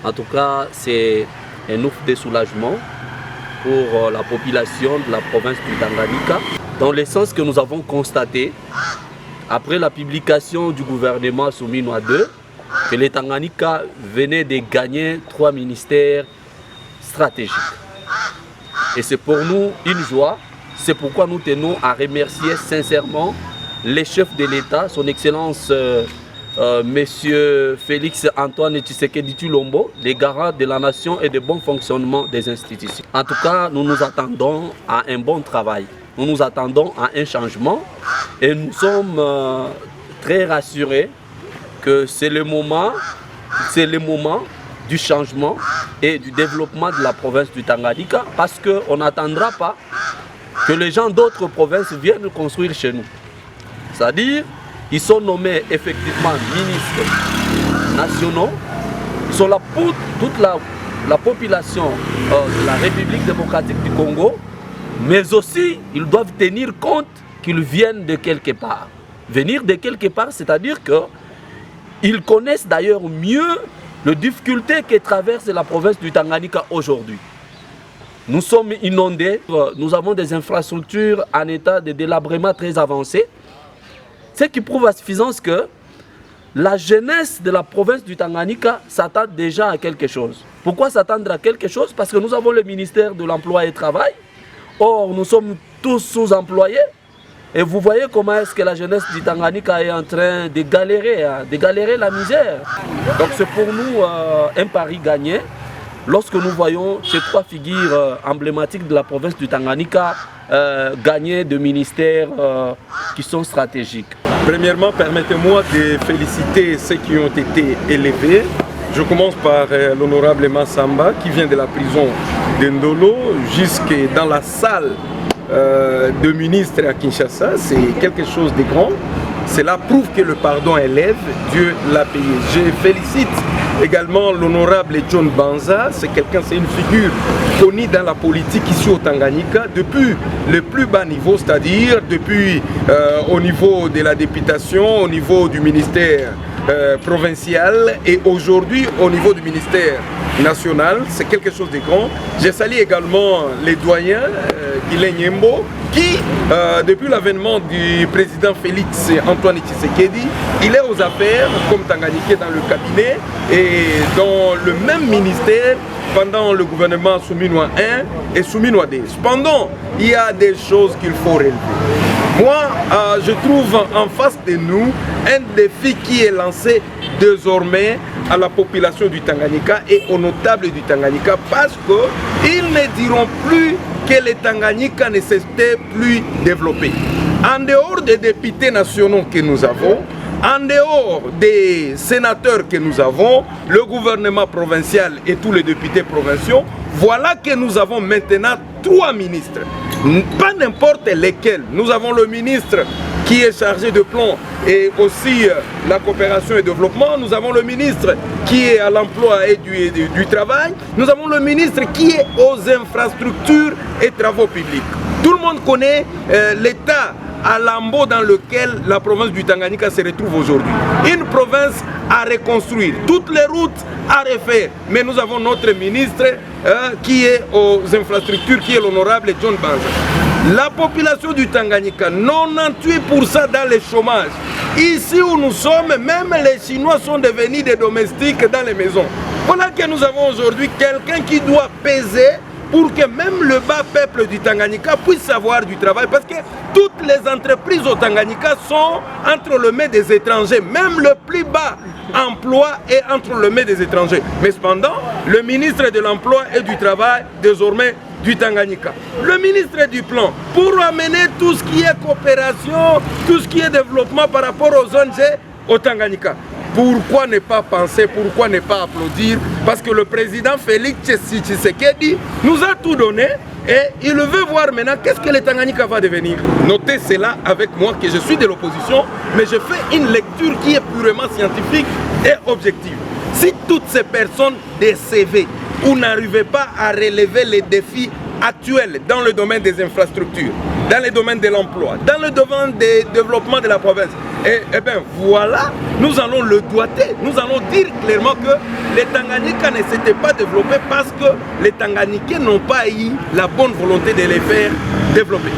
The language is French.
En tout cas, c'est un ouf de soulagement pour la population de la province du Tanganyika, dans le sens que nous avons constaté, après la publication du gouvernement Souminois II, que le Tanganyika venait de gagner 3 ministères stratégiques. Et c'est pour nous une joie, c'est pourquoi nous tenons à remercier sincèrement les chefs de l'État, son Excellence Monsieur Félix Antoine Tshisekedi Tshilombo, les garants de la nation et du bon fonctionnement des institutions. En tout cas, nous nous attendons à un bon travail, nous nous attendons à un changement et nous sommes très rassurés que c'est le moment du changement et du développement de la province du Tanganyika, parce qu'on n'attendra pas que les gens d'autres provinces viennent construire chez nous. C'est-à-dire, ils sont nommés effectivement ministres nationaux, ils sont là pour toute la population de la République démocratique du Congo, mais aussi ils doivent tenir compte qu'ils viennent de quelque part. Venir de quelque part, c'est-à-dire qu'ils connaissent d'ailleurs mieux les difficultés que traverse la province du Tanganyika aujourd'hui. Nous sommes inondés, nous avons des infrastructures en état de délabrement très avancé, ce qui prouve à suffisance que la jeunesse de la province du Tanganyika s'attend déjà à quelque chose. Pourquoi s'attendre à quelque chose? Parce que nous avons le ministère de l'Emploi et du Travail. Or, nous sommes tous sous-employés. Et vous voyez comment est-ce que la jeunesse du Tanganyika est en train de galérer la misère. Donc c'est pour nous un pari gagné lorsque nous voyons ces 3 figures emblématiques de la province du Tanganyika gagner de ministères qui sont stratégiques. Premièrement, permettez-moi de féliciter ceux qui ont été élevés. Je commence par l'honorable Massamba qui vient de la prison de Ndolo jusque dans la salle de ministre à Kinshasa. C'est quelque chose de grand. Cela prouve que le pardon élève, Dieu l'a payé. Je félicite également l'honorable John Banza. C'est une figure connue dans la politique ici au Tanganyika depuis le plus bas niveau, c'est-à-dire depuis au niveau de la députation, au niveau du ministère provincial et aujourd'hui au niveau du ministère national. C'est quelque chose de grand. Je salue également les doyens Guilain Nyembo qui, depuis l'avènement du président Félix Antoine Tshisekedi, il est aux affaires comme Tanganyika dans le cabinet et dans le même ministère pendant le gouvernement Souminois I et Souminois II. Cependant, il y a des choses qu'il faut relever. Moi, je trouve en face de nous un défi qui est lancé désormais à la population du Tanganyika et aux notables du Tanganyika, parce qu'ils ne diront plus que le Tanganyika ne s'était plus développé. En dehors des députés nationaux que nous avons, en dehors des sénateurs que nous avons, le gouvernement provincial et tous les députés provinciaux, voilà que nous avons maintenant 3 ministres. Pas n'importe lesquels. Nous avons le ministre qui est chargé de plan et aussi la coopération et développement. Nous avons le ministre qui est à l'emploi et du travail. Nous avons le ministre qui est aux infrastructures et travaux publics. Tout le monde connaît l'état à lambeau dans lequel la province du Tanganyika se retrouve aujourd'hui. Une province à reconstruire, toutes les routes à refaire. Mais nous avons notre ministre qui est aux infrastructures, qui est l'honorable John Banza. La population du Tanganyika, 98% dans le chômage. Ici où nous sommes, même les Chinois sont devenus des domestiques dans les maisons. Voilà que nous avons aujourd'hui quelqu'un qui doit peser pour que même le bas peuple du Tanganyika puisse avoir du travail, parce que toutes les entreprises au Tanganyika sont entre les mains des étrangers, même le plus bas emploi est entre les mains des étrangers. Mais cependant, le ministre de l'Emploi et du Travail, désormais du Tanganyika, le ministre du Plan, pour amener tout ce qui est coopération, tout ce qui est développement par rapport aux ONG au Tanganyika. Pourquoi ne pas penser, pourquoi ne pas applaudir? Parce que le président Félix Tshisekedi nous a tout donné et il veut voir maintenant qu'est-ce que le Tanganyika va devenir. Notez cela avec moi que je suis de l'opposition, mais je fais une lecture qui est purement scientifique et objective. Si toutes ces personnes des CV, vous n'arrivez pas à relever les défis actuels dans le domaine des infrastructures, dans le domaine de l'emploi, dans le domaine du développement de la province, Et bien voilà, nous allons le doiter, nous allons dire clairement que les Tanganyika ne s'étaient pas développés parce que les Tanganyikais n'ont pas eu la bonne volonté de les faire développer.